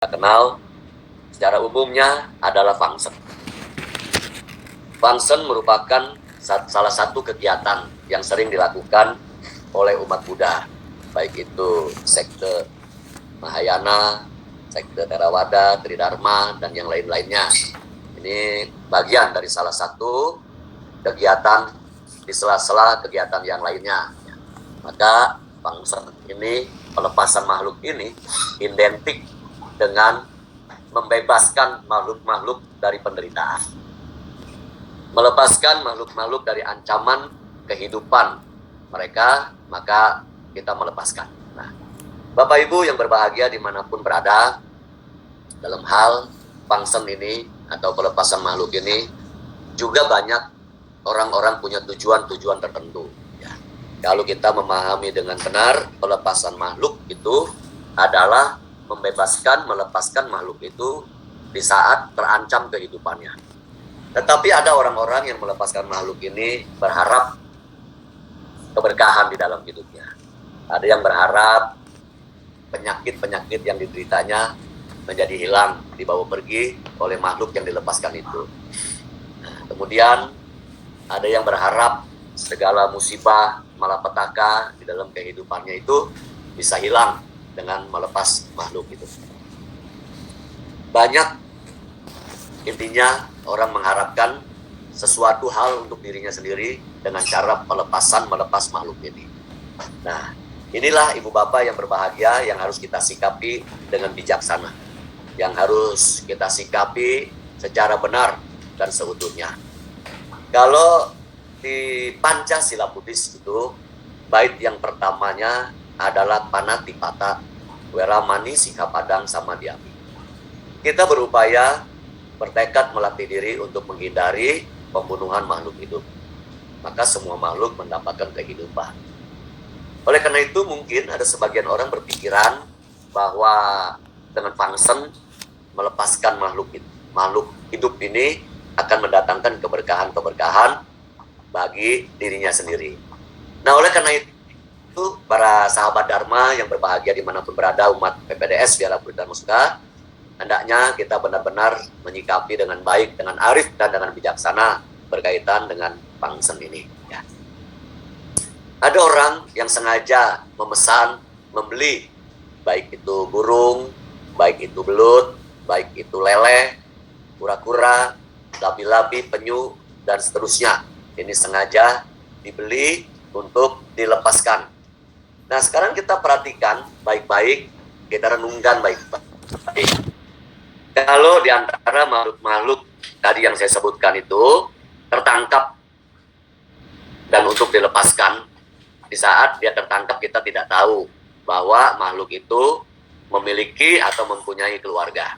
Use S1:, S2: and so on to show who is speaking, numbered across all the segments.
S1: kenal secara umumnya adalah function. Function merupakan salah satu kegiatan yang sering dilakukan oleh umat Buddha, baik itu sekte Mahayana, sekte Theravada, Tridharma, dan yang lain-lainnya. Ini bagian dari salah satu kegiatan di sela-sela kegiatan yang lainnya. Maka function ini, pelepasan makhluk ini identik dengan membebaskan makhluk-makhluk dari penderitaan. Melepaskan makhluk-makhluk dari ancaman kehidupan mereka, maka kita melepaskan. Nah, Bapak Ibu yang berbahagia dimanapun berada, dalam hal function ini atau pelepasan makhluk ini, juga banyak orang-orang punya tujuan-tujuan tertentu. Ya. Kalau kita memahami dengan benar, pelepasan makhluk itu adalah melepaskan makhluk itu di saat terancam kehidupannya. Tetapi ada orang-orang yang melepaskan makhluk ini berharap keberkahan di dalam hidupnya. Ada yang berharap penyakit-penyakit yang dideritanya menjadi hilang, dibawa pergi oleh makhluk yang dilepaskan itu. Nah, kemudian ada yang berharap segala musibah, malapetaka di dalam kehidupannya itu bisa hilang dengan melepas makhluk itu. Banyak intinya orang mengharapkan sesuatu hal untuk dirinya sendiri dengan cara melepas makhluk ini. Nah, inilah ibu bapak yang berbahagia yang harus kita sikapi dengan bijaksana, yang harus kita sikapi secara benar dan seutuhnya. Kalau di Pancasila Buddhis itu, bait yang pertamanya adalah Panatipata, Weramani, Sikapadang, Samadhyami. Kita berupaya bertekad melatih diri untuk menghindari pembunuhan makhluk hidup. Maka semua makhluk mendapatkan kehidupan. Oleh karena itu mungkin ada sebagian orang berpikiran bahwa dengan function melepaskan makhluk hidup ini akan mendatangkan keberkahan-keberkahan bagi dirinya sendiri. Nah, oleh karena itu para sahabat Dharma yang berbahagia dimanapun berada, umat PPDS Wihara Buddha Dharma Sukha, hendaknya kita benar-benar menyikapi dengan baik, dengan arif, dan dengan bijaksana berkaitan dengan function ini. Ya. Ada orang yang sengaja memesan, membeli, baik itu burung, baik itu belut, baik itu lele, kura-kura, labi-labi, penyu, dan seterusnya. Ini sengaja dibeli untuk dilepaskan. Nah, sekarang kita perhatikan baik-baik, kita renungkan baik-baik. Kalau di antara makhluk-makhluk tadi yang saya sebutkan itu tertangkap dan untuk dilepaskan, di saat dia tertangkap kita tidak tahu bahwa makhluk itu memiliki atau mempunyai keluarga.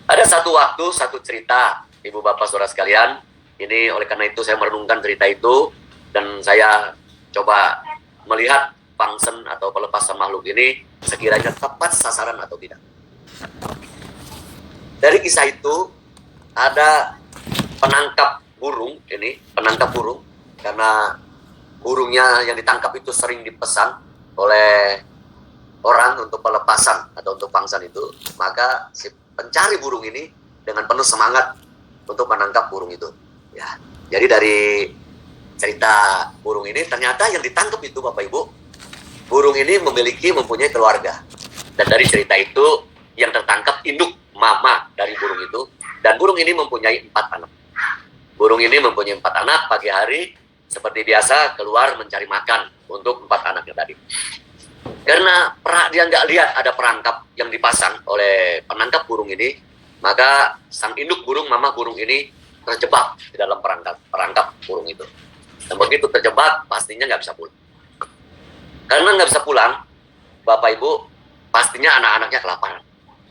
S1: Ada satu waktu, satu cerita, ibu bapak saudara sekalian, ini oleh karena itu saya merenungkan cerita itu dan saya coba melihat function atau pelepasan makhluk ini sekiranya tepat sasaran atau tidak. Dari kisah itu ada penangkap burung karena burungnya yang ditangkap itu sering dipesan oleh orang untuk pelepasan atau untuk function itu, maka si pencari burung ini dengan penuh semangat untuk menangkap burung itu. Ya, jadi dari cerita burung ini ternyata yang ditangkap itu Bapak Ibu, burung ini mempunyai keluarga. Dan dari cerita itu yang tertangkap induk mama dari burung itu, dan burung ini mempunyai 4 anak. Burung ini mempunyai 4 anak, pagi hari seperti biasa keluar mencari makan untuk 4 anaknya tadi. Karena dia nggak lihat ada perangkap yang dipasang oleh penangkap burung ini, maka sang induk burung, mama burung ini terjebak di dalam perangkap burung itu. Dan begitu terjebak, pastinya nggak bisa pulang. Karena nggak bisa pulang, Bapak Ibu, pastinya anak-anaknya kelaparan.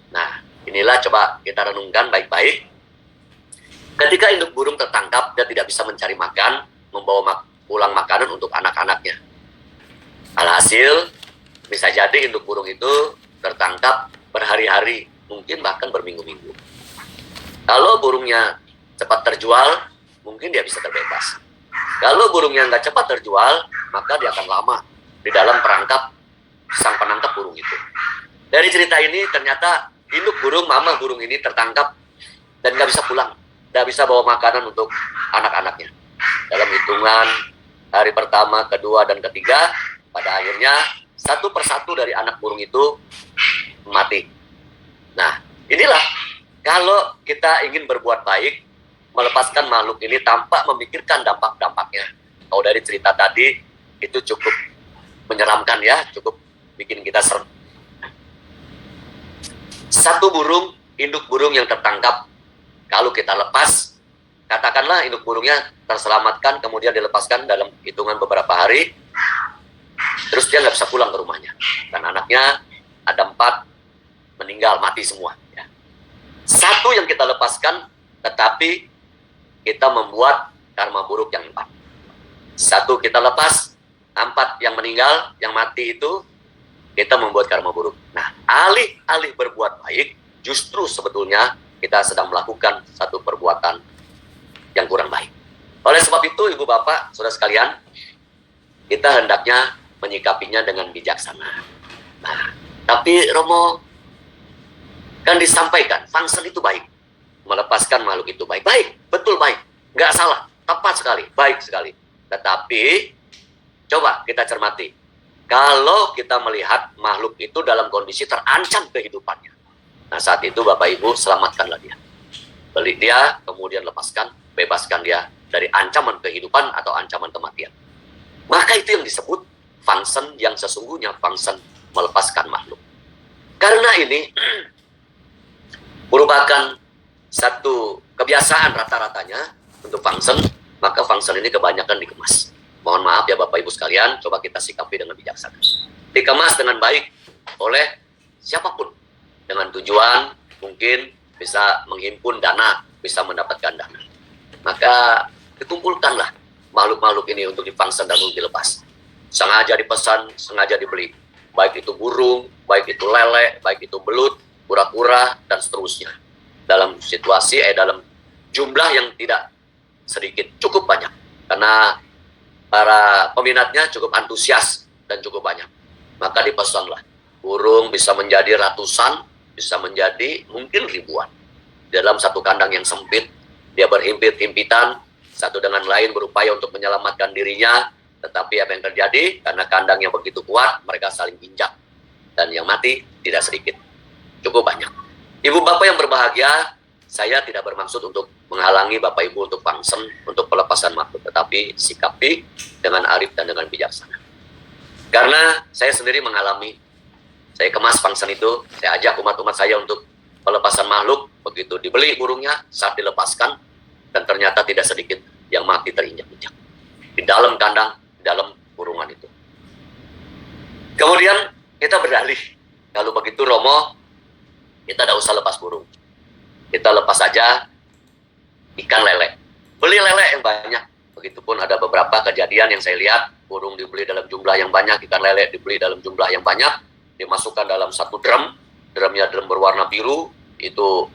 S1: Nah, inilah coba kita renungkan baik-baik. Ketika induk burung tertangkap, dia tidak bisa mencari makan, membawa pulang makanan untuk anak-anaknya. Alhasil, bisa jadi induk burung itu tertangkap berhari-hari, mungkin bahkan berminggu-minggu. Kalau burungnya cepat terjual, mungkin dia bisa terbebas. Kalau burungnya nggak cepat terjual, maka dia akan lama di dalam perangkap sang penangkap burung itu. Dari cerita ini ternyata induk burung, mama burung ini tertangkap dan nggak bisa pulang, nggak bisa bawa makanan untuk anak-anaknya. Dalam hitungan hari pertama, kedua, dan ketiga, pada akhirnya satu persatu dari anak burung itu mati. Nah, inilah kalau kita ingin berbuat baik, melepaskan makhluk ini tanpa memikirkan dampak-dampaknya. Kalau dari cerita tadi, itu cukup menyeramkan ya, cukup bikin kita serem. Satu burung, induk burung yang tertangkap, kalau kita lepas, katakanlah induk burungnya terselamatkan, kemudian dilepaskan dalam hitungan beberapa hari, terus dia nggak bisa pulang ke rumahnya. Dan anaknya ada 4 meninggal, mati semua. Ya. Satu yang kita lepaskan, tetapi kita membuat karma buruk yang 4. Satu kita lepas, 4 yang meninggal, yang mati itu, kita membuat karma buruk. Nah, alih-alih berbuat baik, justru sebetulnya kita sedang melakukan satu perbuatan yang kurang baik. Oleh sebab itu, Ibu Bapak, Saudara sekalian, kita hendaknya menyikapinya dengan bijaksana. Nah, tapi Romo, kan disampaikan, function itu baik. Melepaskan makhluk itu baik. Baik, betul baik. Nggak salah, tepat sekali, baik sekali. Tetapi, coba kita cermati. Kalau kita melihat makhluk itu dalam kondisi terancam kehidupannya. Nah, saat itu Bapak Ibu selamatkanlah dia. Beli dia, kemudian lepaskan, bebaskan dia dari ancaman kehidupan atau ancaman kematian. Maka itu yang disebut function yang sesungguhnya, function melepaskan makhluk. Karena ini merupakan satu kebiasaan rata-ratanya untuk function, maka function ini kebanyakan dikemas. Mohon maaf ya Bapak Ibu sekalian, coba kita sikapi dengan bijaksana. Dikemas dengan baik oleh siapapun. Dengan tujuan mungkin bisa menghimpun dana, bisa mendapatkan dana. Maka dikumpulkanlah makhluk-makhluk ini untuk dipangsa dan untuk dilepas. Sengaja dipesan, sengaja dibeli. Baik itu burung, baik itu lele, baik itu belut, kura-kura, dan seterusnya. Dalam situasi, dalam jumlah yang tidak sedikit, cukup banyak. Karena para peminatnya cukup antusias dan cukup banyak. Maka dipesanlah. Burung bisa menjadi ratusan, bisa menjadi mungkin ribuan. Dalam satu kandang yang sempit, dia berhimpit-himpitan, satu dengan lain berupaya untuk menyelamatkan dirinya, tetapi apa yang terjadi? Karena kandangnya begitu kuat, mereka saling injak. Dan yang mati tidak sedikit, cukup banyak. Ibu Bapak yang berbahagia, saya tidak bermaksud untuk menghalangi Bapak Ibu untuk function, untuk pelepasan makhluk, tetapi sikapi dengan arif dan dengan bijaksana. Karena saya sendiri mengalami, saya kemas function itu, saya ajak umat-umat saya untuk pelepasan makhluk, begitu dibeli burungnya, saat dilepaskan, dan ternyata tidak sedikit yang mati terinjak-injak. Di dalam kandang, di dalam burungan itu. Kemudian kita berdalih, kalau begitu Romo, kita tidak usah lepas burung. Kita lepas saja ikan lele. Beli lele yang banyak. Begitupun ada beberapa kejadian yang saya lihat, burung dibeli dalam jumlah yang banyak, ikan lele dibeli dalam jumlah yang banyak, dimasukkan dalam satu drum, drumnya drum berwarna biru, itu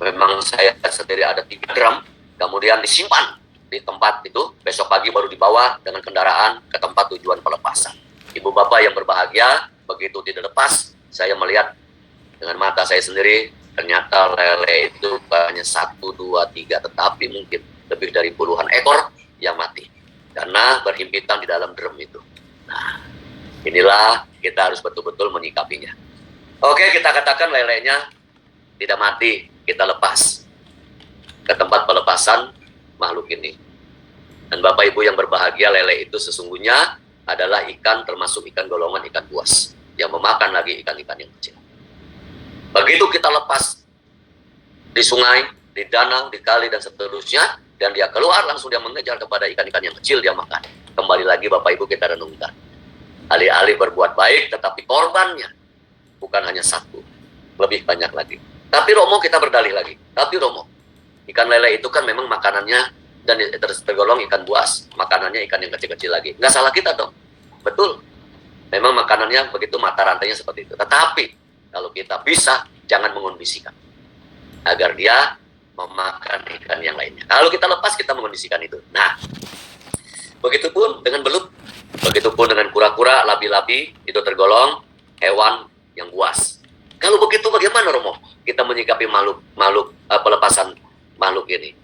S1: memang saya sendiri ada 3 drum, kemudian disimpan di tempat itu, besok pagi baru dibawa dengan kendaraan ke tempat tujuan pelepasan. Ibu Bapak yang berbahagia, begitu tidak lepas, saya melihat dengan mata saya sendiri, ternyata lele itu hanya 1, 2, 3, tetapi mungkin lebih dari puluhan ekor yang mati karena berhimpitan di dalam drum itu. Nah, inilah kita harus betul-betul menyikapinya. Oke, kita katakan lelenya tidak mati, kita lepas ke tempat pelepasan makhluk ini. Dan Bapak Ibu yang berbahagia, lele itu sesungguhnya adalah ikan, termasuk ikan golongan ikan buas yang memakan lagi ikan-ikan yang kecil. Begitu kita lepas di sungai, di danau, di kali, dan seterusnya, dan dia keluar, langsung dia mengejar kepada ikan-ikan yang kecil, dia makan. Kembali lagi Bapak Ibu kita renungkan. Alih-alih berbuat baik, tetapi korbannya bukan hanya 1, lebih banyak lagi. Tapi Romo kita berdalih lagi. Tapi Romo, ikan lele itu kan memang makanannya, dan tergolong ikan buas, makanannya ikan yang kecil-kecil lagi. Nggak salah kita dong. Betul. Memang makanannya begitu, mata rantainya seperti itu. Tetapi kalau kita bisa, jangan mengondisikan agar dia memakan ikan yang lainnya. Kalau kita lepas, kita mengondisikan itu. Nah, begitupun dengan belut, begitupun dengan kura-kura, labi-labi, itu tergolong hewan yang buas. Kalau begitu bagaimana Romo kita menyikapi pelepasan makhluk ini?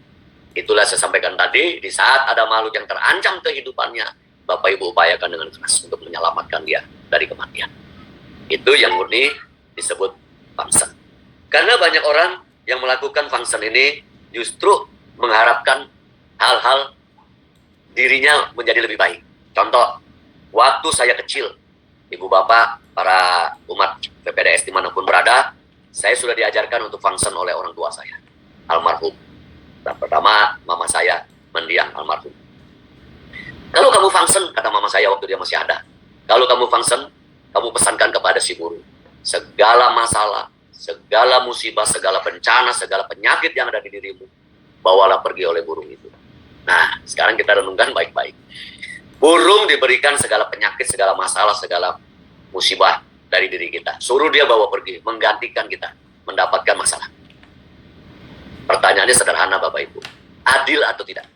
S1: Itulah saya sampaikan tadi, di saat ada makhluk yang terancam kehidupannya, Bapak Ibu upayakan dengan keras untuk menyelamatkan dia dari kematian. Itu yang murni disebut function. Karena banyak orang yang melakukan function ini justru mengharapkan hal-hal dirinya menjadi lebih baik. Contoh, waktu saya kecil, Ibu Bapak, para umat PPDS dimanapun berada, saya sudah diajarkan untuk function oleh orang tua saya, almarhum. Dan pertama, mama saya mendiang, almarhum. Kalau kamu function, kata mama saya waktu dia masih ada, kalau kamu function, kamu pesankan kepada si burung, segala masalah, segala musibah, segala bencana, segala penyakit yang ada di dirimu, bawalah pergi oleh burung itu. Nah, sekarang kita renungkan baik-baik. Burung diberikan segala penyakit, segala masalah, segala musibah dari diri kita. Suruh dia bawa pergi, menggantikan kita mendapatkan masalah. Pertanyaannya sederhana Bapak Ibu. Adil atau tidak?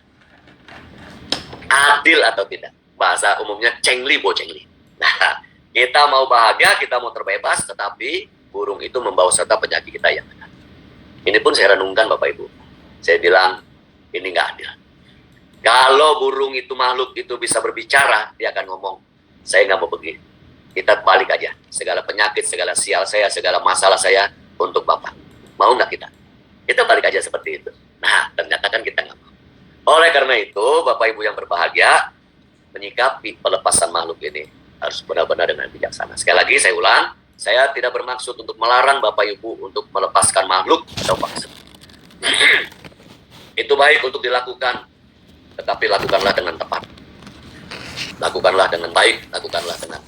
S1: Adil atau tidak? Bahasa umumnya cengli bo cengli. Nah, kita mau bahagia, kita mau terbebas, tetapi burung itu membawa serta penyakit kita yang ada. Ini pun saya renungkan Bapak Ibu. Saya bilang, ini nggak adil. Kalau burung itu makhluk itu bisa berbicara, dia akan ngomong, saya nggak mau pergi. Kita balik aja. Segala penyakit, segala sial saya, segala masalah saya untuk Bapak. Mau nggak kita? Kita balik aja seperti itu. Nah, ternyata kan kita nggak mau. Oleh karena itu, Bapak Ibu yang berbahagia, menyikapi pelepasan makhluk ini harus benar-benar dengan bijaksana. Sekali lagi saya ulang, saya tidak bermaksud untuk melarang Bapak Ibu untuk melepaskan makhluk atau bangsa. Itu baik untuk dilakukan, tetapi lakukanlah dengan tepat. Lakukanlah dengan baik, lakukanlah dengan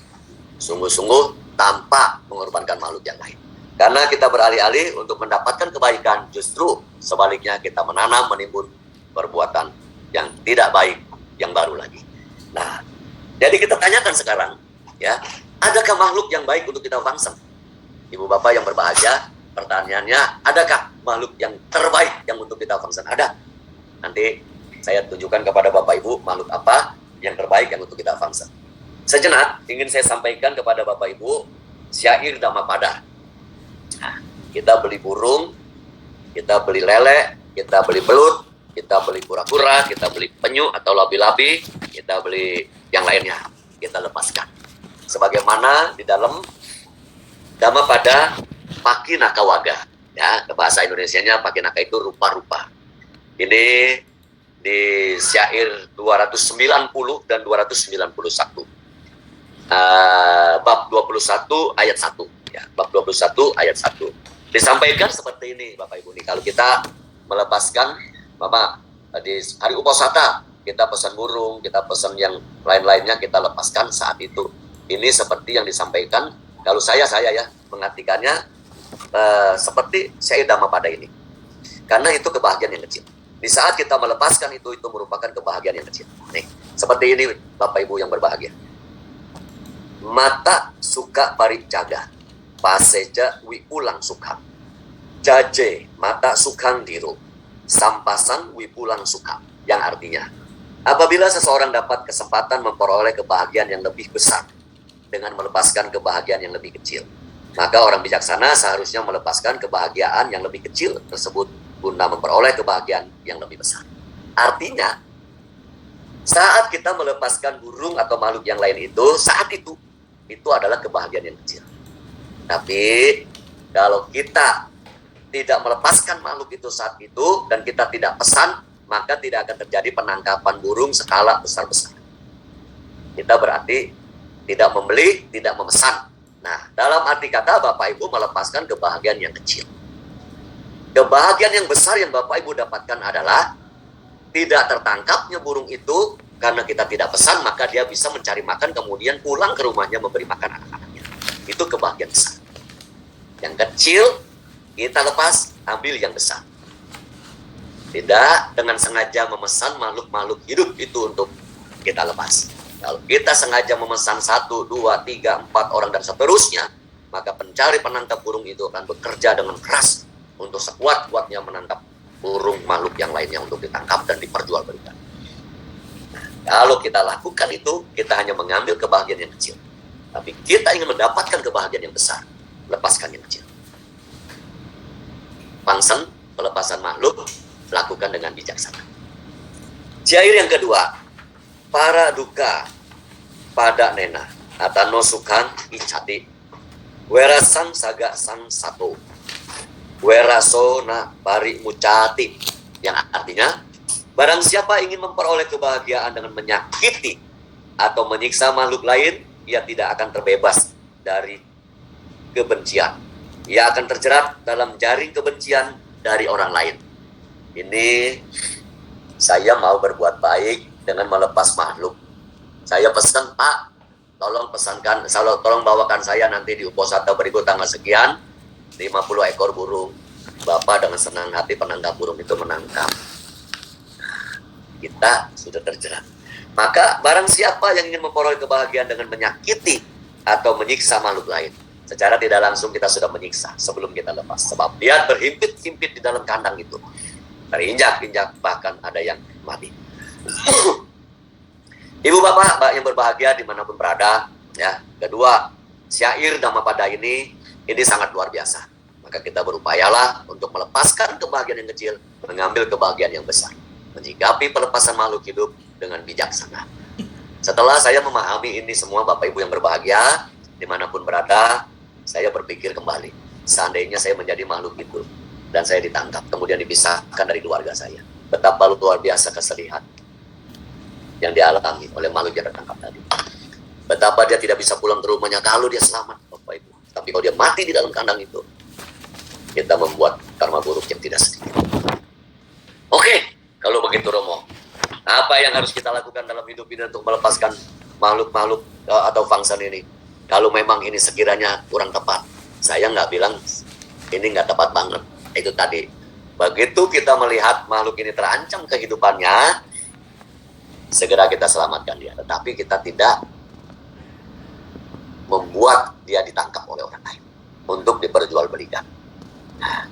S1: sungguh-sungguh tanpa mengorbankan makhluk yang lain. Karena kita beralih-alih untuk mendapatkan kebaikan, justru sebaliknya kita menanam, menimbun perbuatan yang tidak baik, yang baru lagi. Nah, jadi kita tanyakan sekarang, ya, adakah makhluk yang baik untuk kita function? Ibu Bapak yang berbahagia, pertanyaannya, adakah makhluk yang terbaik yang untuk kita function? Ada. Nanti saya tunjukkan kepada Bapak Ibu makhluk apa yang terbaik yang untuk kita function. Sejenak ingin saya sampaikan kepada Bapak Ibu syair Dhammapada. Nah, kita beli burung, kita beli lele, kita beli belut, kita beli kura-kura, kita beli penyu atau labi-labi, kita beli yang lainnya, kita lepaskan. Sebagaimana di dalam Dhammapada Pakinakawaga, ya, bahasa Indonesianya Pakinaka itu rupa-rupa. Ini di syair 290 dan 291. Bab 21 ayat 1. Ya, bab 21 ayat 1. Disampaikan seperti ini Bapak Ibu nih. Kalau kita melepaskan, Bapak, di hari Uposatha, kita pesan burung, kita pesan yang lain-lainnya, kita lepaskan saat itu. Ini seperti yang disampaikan, kalau saya ya, mengartikannya seperti syair Dhammapada ini. Karena itu kebahagiaan yang kecil. Di saat kita melepaskan itu merupakan kebahagiaan yang kecil. Nih, seperti ini Bapak Ibu yang berbahagia. Mata suka parijaga, paseja wi ulang suka. Jaje mata sukang diru, sampasan wi pulang suka. Yang artinya, apabila seseorang dapat kesempatan memperoleh kebahagiaan yang lebih besar dengan melepaskan kebahagiaan yang lebih kecil, maka orang bijaksana seharusnya melepaskan kebahagiaan yang lebih kecil tersebut guna memperoleh kebahagiaan yang lebih besar. Artinya, saat kita melepaskan burung atau makhluk yang lain itu, saat itu adalah kebahagiaan yang kecil. Tapi, kalau kita tidak melepaskan makhluk itu saat itu, dan kita tidak pesan, maka tidak akan terjadi penangkapan burung skala besar-besar. Kita berarti tidak membeli, tidak memesan. Nah, dalam arti kata Bapak Ibu melepaskan kebahagiaan yang kecil. Kebahagiaan yang besar yang Bapak Ibu dapatkan adalah tidak tertangkapnya burung itu karena kita tidak pesan, maka dia bisa mencari makan kemudian pulang ke rumahnya memberi makan anak-anaknya. Itu kebahagiaan besar. Yang kecil kita lepas, ambil yang besar. Tidak dengan sengaja memesan makhluk-makhluk hidup itu untuk kita lepas. Kalau kita sengaja memesan 1, 2, 3, 4 orang dan seterusnya, maka pencari penangkap burung itu akan bekerja dengan keras untuk sekuat-kuatnya menangkap burung makhluk yang lainnya untuk ditangkap dan diperjualbelikan. Nah, kalau kita lakukan itu, kita hanya mengambil kebahagiaan yang kecil. Tapi kita ingin mendapatkan kebahagiaan yang besar, lepaskan yang kecil. function, pelepasan makhluk, lakukan dengan bijaksana. Syair yang kedua, para duka pada nena atano sukan icati werasan saga sang satu weraso na pari mucati, yang artinya barang siapa ingin memperoleh kebahagiaan dengan menyakiti atau menyiksa makhluk lain, ia tidak akan terbebas dari kebencian. Ia akan terjerat dalam jaring kebencian dari orang lain. Ini saya mau berbuat baik dengan melepas makhluk. Saya pesan, Pak, tolong pesankan, tolong bawakan saya nanti di Uposatha berikut tanggal sekian, 50 ekor burung. Bapak dengan senang hati penangkap burung itu menangkap. Kita sudah terjerat. Maka barang siapa yang ingin memperoleh kebahagiaan dengan menyakiti atau menyiksa makhluk lain, secara tidak langsung kita sudah menyiksa sebelum kita lepas. Sebab dia berhimpit-himpit di dalam kandang itu. Terinjak-injak, bahkan ada yang mati. Ibu bapak yang berbahagia dimanapun berada, ya. Kedua, syair Dhammapada ini sangat luar biasa. Maka kita berupayalah untuk melepaskan kebahagiaan yang kecil, mengambil kebahagiaan yang besar, menyikapi pelepasan makhluk hidup dengan bijaksana. Setelah saya memahami ini semua, Bapak Ibu yang berbahagia dimanapun berada, saya berpikir kembali, seandainya saya menjadi makhluk itu dan saya ditangkap, kemudian dipisahkan dari keluarga saya, betapa luar biasa kesedihan yang dialami oleh makhluk yang tertangkap tadi. Betapa dia tidak bisa pulang ke rumahnya kalau dia selamat, Bapak Ibu. Tapi kalau dia mati di dalam kandang itu, kita membuat karma buruk yang tidak sedikit. Oke, kalau begitu Romo, apa yang harus kita lakukan dalam hidup ini untuk melepaskan makhluk-makhluk atau function ini? Kalau memang ini sekiranya kurang tepat, saya nggak bilang ini nggak tepat banget. Itu tadi, begitu kita melihat makhluk ini terancam kehidupannya, segera kita selamatkan dia. Tetapi kita tidak membuat dia ditangkap oleh orang lain untuk diperjualbelikan. Nah,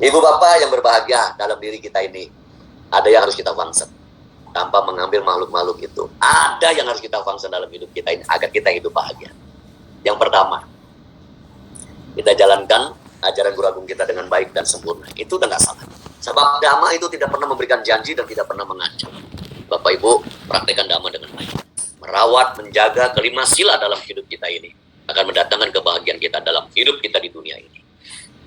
S1: Ibu Bapak yang berbahagia, dalam diri kita ini ada yang harus kita function tanpa mengambil makhluk-makhluk itu. Ada yang harus kita function dalam hidup kita ini agar kita hidup bahagia. Yang pertama, kita jalankan ajaran Guru Agung kita dengan baik dan sempurna. Itu udah nggak salah. Sebab Dhamma itu tidak pernah memberikan janji dan tidak pernah mengancam. Bapak Ibu, praktekkan Dhamma dengan baik. Merawat, menjaga kelima sila dalam hidup kita ini akan mendatangkan kebahagiaan kita dalam hidup kita di dunia ini.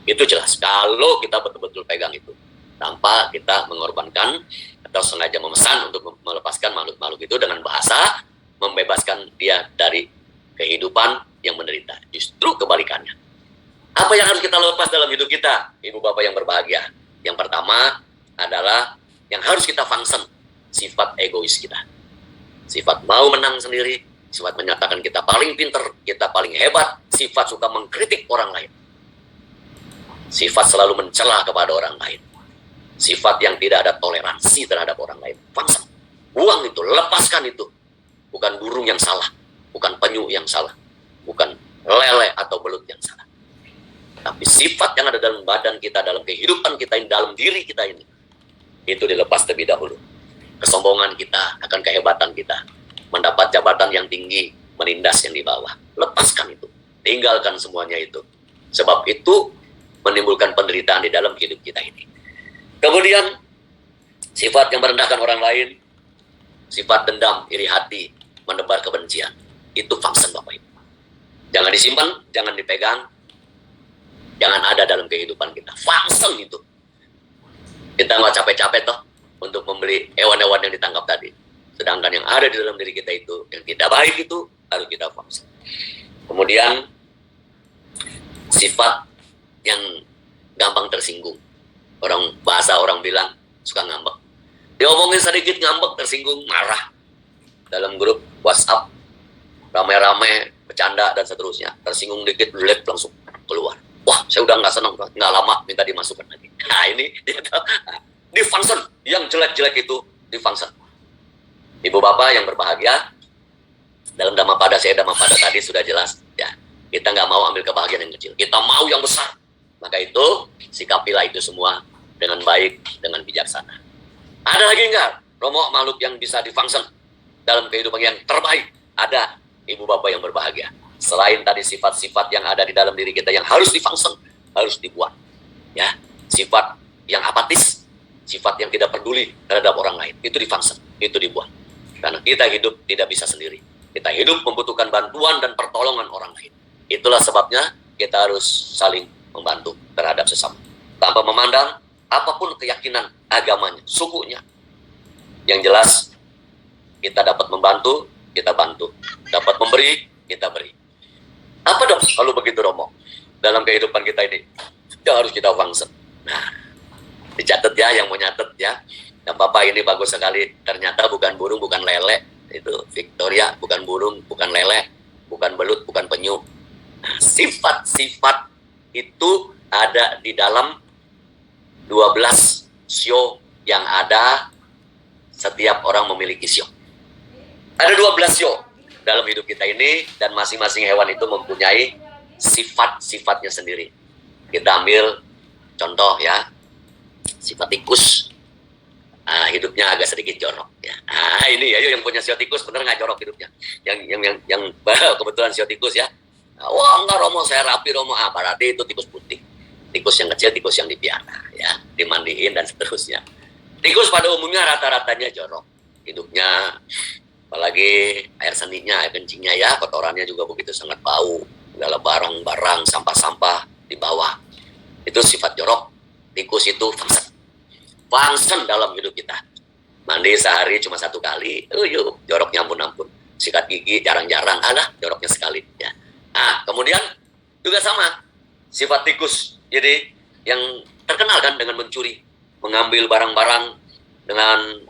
S1: Itu jelas. Kalau kita betul-betul pegang itu, tanpa kita mengorbankan atau sengaja memesan untuk melepaskan makhluk-makhluk itu dengan bahasa membebaskan dia dari kehidupan yang menderita. Justru kebalikannya. Apa yang harus kita lepas dalam hidup kita, Ibu Bapak yang berbahagia? Yang pertama adalah yang harus kita function, sifat egois kita. Sifat mau menang sendiri, sifat menyatakan kita paling pinter, kita paling hebat, sifat suka mengkritik orang lain. Sifat selalu mencela kepada orang lain. Sifat yang tidak ada toleransi terhadap orang lain. Function. Buang itu, lepaskan itu. Bukan burung yang salah, bukan penyu yang salah, bukan lele atau belut yang salah. Tapi sifat yang ada dalam badan kita, dalam kehidupan kita ini, dalam diri kita ini, itu dilepas terlebih dahulu. Kesombongan kita akan kehebatan kita, mendapat jabatan yang tinggi, menindas yang di bawah. Lepaskan itu, tinggalkan semuanya itu. Sebab itu menimbulkan penderitaan di dalam hidup kita ini. Kemudian, sifat yang merendahkan orang lain, sifat dendam, iri hati, menebar kebencian. Itu function Bapak Ibu. Jangan disimpan, jangan dipegang, jangan ada dalam kehidupan kita. Function itu. Kita nggak capek-capek toh untuk membeli hewan-hewan yang ditangkap tadi. Sedangkan yang ada di dalam diri kita itu, yang tidak baik itu, harus kita function. Kemudian, sifat yang gampang tersinggung. Bahasa orang bilang, suka ngambek. Diomongin sedikit ngambek, tersinggung, marah. Dalam grup WhatsApp, rame-rame, bercanda, dan seterusnya. Tersinggung dikit, delete, langsung keluar. Wah, saya udah nggak senang, nggak lama minta dimasukkan lagi. Nah, ini di function yang jelek-jelek itu di function. Ibu Bapak yang berbahagia, dalam Dhammapada tadi sudah jelas, ya. Kita nggak mau ambil kebahagiaan yang kecil, kita mau yang besar. Maka itu sikapilah itu semua dengan baik, dengan bijaksana. Ada lagi nggak, Romo, makhluk yang bisa di function dalam kehidupan yang terbaik? Ada, Ibu Bapak yang berbahagia. Selain tadi sifat-sifat yang ada di dalam diri kita yang harus di-function, harus dibuat. Ya, Sifat yang apatis, sifat yang tidak peduli terhadap orang lain, itu difangsen, itu dibuang. Karena kita hidup tidak bisa sendiri. Kita hidup membutuhkan bantuan dan pertolongan orang lain. Itulah sebabnya kita harus saling membantu terhadap sesama. Tanpa memandang apapun keyakinan agamanya, sukunya. Yang jelas, kita dapat membantu, kita bantu. Dapat memberi, kita beri. Apa dong kalau begitu, Romo? Dalam kehidupan kita ini, yang harus kita fungsi. Nah, dicatat ya, yang mau nyatet ya. Dan Bapak ini bagus sekali. Ternyata bukan burung, bukan lele. Itu Victoria, bukan burung, bukan lele, bukan belut, bukan penyu. Nah, sifat-sifat itu ada di dalam 12 sio yang ada. Setiap orang memiliki sio. Ada 12 sio dalam hidup kita ini, dan masing-masing hewan itu mempunyai sifat-sifatnya sendiri. Kita ambil contoh ya, sifat tikus. Nah, hidupnya agak sedikit jorok ya. Nah, ini ya yang punya sio tikus, bener nggak jorok hidupnya? Yang kebetulan sio tikus ya. Wah, enggak Romo, saya rapi Romo. Berarti itu tikus putih. Tikus yang kecil, tikus yang dipiara ya, dimandiin dan seterusnya. Tikus pada umumnya rata-ratanya jorok hidupnya, apalagi air seninya, air kencingnya ya, kotorannya juga begitu sangat bau, segala barang-barang, sampah-sampah di bawah. Itu sifat jorok. Tikus itu fungsen dalam hidup kita. Mandi sehari cuma 1 kali, joroknya ampun-ampun. Sikat gigi jarang-jarang, joroknya sekali ya. Nah, kemudian juga sama sifat tikus. Jadi yang terkenal kan dengan mencuri, mengambil barang-barang dengan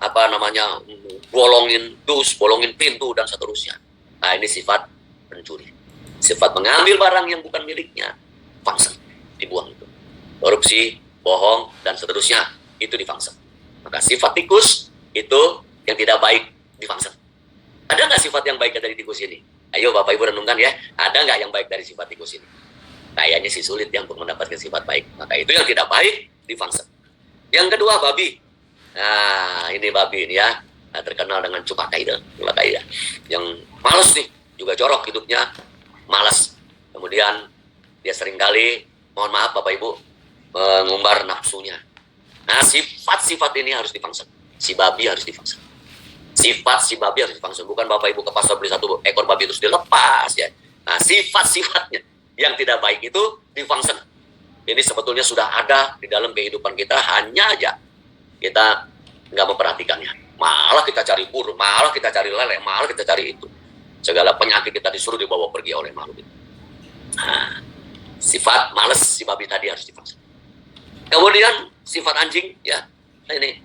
S1: bolongin dus, bolongin pintu dan seterusnya. Nah, ini sifat pencuri. Sifat mengambil barang yang bukan miliknya, fungsen, dibuang itu. Korupsi, bohong dan seterusnya, itu difungsen. Maka sifat tikus itu yang tidak baik difungsen. Ada nggak sifat yang baik dari tikus ini? Ayo Bapak Ibu renungkan ya, ada nggak yang baik dari sifat tikus ini? Kayaknya sih sulit yang untuk mendapatkan sifat baik. Maka itu yang tidak baik difungsen. Yang kedua, babi. Nah, ini babi ini ya. Nah, terkenal dengan cupakaida. Yang malas nih, juga jorok hidupnya. Malas. Kemudian dia seringkali, mohon maaf Bapak Ibu, mengumbar nafsunya. Nah, sifat-sifat ini harus difungsen. Si babi harus difungsen. Sifat si babi harus difungsen. Bukan Bapak Ibu ke pasar beli 1 ekor babi terus dilepas ya. Nah, sifat-sifatnya yang tidak baik itu difungsen. Ini sebetulnya sudah ada di dalam kehidupan kita, hanya aja kita nggak memperhatikannya. Malah kita cari burung, malah kita cari lele, malah kita cari itu. Segala penyakit kita disuruh dibawa pergi oleh makhluk itu. Nah, sifat malas si babi tadi harus difungsen. Kemudian sifat anjing ya. Nah, ini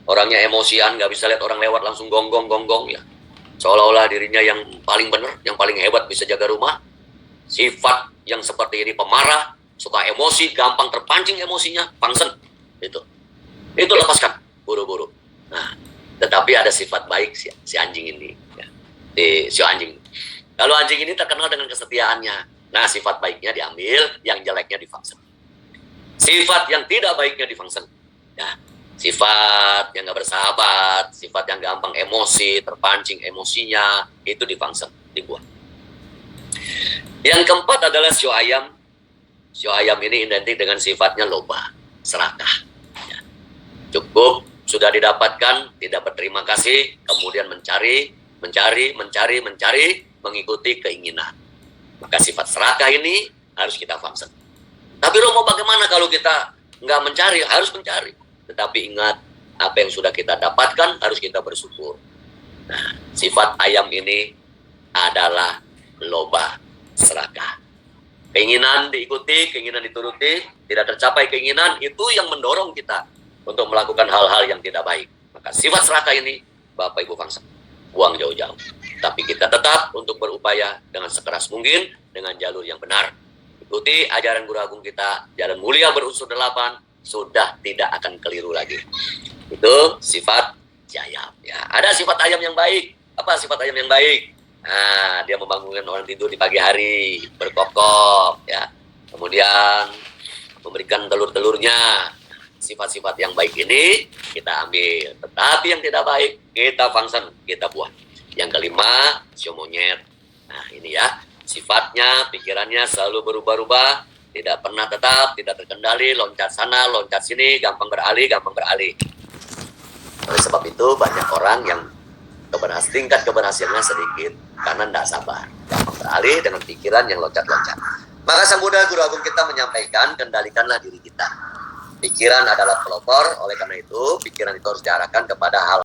S1: orangnya emosian, nggak bisa lihat orang lewat langsung gonggong ya. Seolah-olah dirinya yang paling benar, yang paling hebat bisa jaga rumah. Sifat yang seperti ini pemarah, suka emosi, gampang terpancing emosinya, fungsen. Itu lepaskan, buru-buru. Nah, tetapi ada sifat baik si anjing ini. Ya. Si anjing. Kalau anjing ini terkenal dengan kesetiaannya. Nah, sifat baiknya diambil, yang jeleknya difungsen. Sifat yang tidak baiknya difungsen. Ya. Sifat yang gak bersahabat, sifat yang gampang emosi, terpancing emosinya, itu difungsen, dibuang. Yang keempat adalah sio ayam. Sio ayam ini identik dengan sifatnya loba, serakah. Ya. Cukup, sudah didapatkan, tidak berterima kasih, kemudian mencari, mengikuti keinginan. Maka sifat serakah ini harus kita fungsen. Tapi Romo, bagaimana kalau kita nggak mencari? Harus mencari. Tetapi ingat, apa yang sudah kita dapatkan harus kita bersyukur. Nah, sifat ayam ini adalah loba, serakah. Keinginan diikuti, keinginan dituruti, tidak tercapai keinginan, itu yang mendorong kita untuk melakukan hal-hal yang tidak baik. Maka sifat serakah ini, Bapak Ibu bangsa, buang jauh-jauh. Tapi kita tetap untuk berupaya dengan sekeras mungkin, dengan jalur yang benar. Ikuti ajaran Guru Agung kita, jalan mulia berunsur 8, sudah tidak akan keliru lagi. Itu sifat ayam. Ya, ada sifat ayam yang baik. Apa sifat ayam yang baik? Nah, dia membangunkan orang tidur di pagi hari, berkokok, ya. Kemudian memberikan telur-telurnya. Sifat-sifat yang baik ini kita ambil, tetapi yang tidak baik kita fungsen, kita buang. Yang kelima, sio monyet. Nah, ini ya, sifatnya, pikirannya selalu berubah-ubah, Tidak pernah tetap, tidak terkendali, loncat sana, loncat sini, gampang beralih, gampang beralih. Oleh sebab itu banyak orang yang tingkat keberhasilannya sedikit karena tidak sabar, gampang beralih dengan pikiran yang loncat-loncat. Maka Sang Buddha Guru Agung kita menyampaikan, kendalikanlah diri kita. Pikiran adalah pelopor, oleh karena itu pikiran itu harus diarahkan kepada hal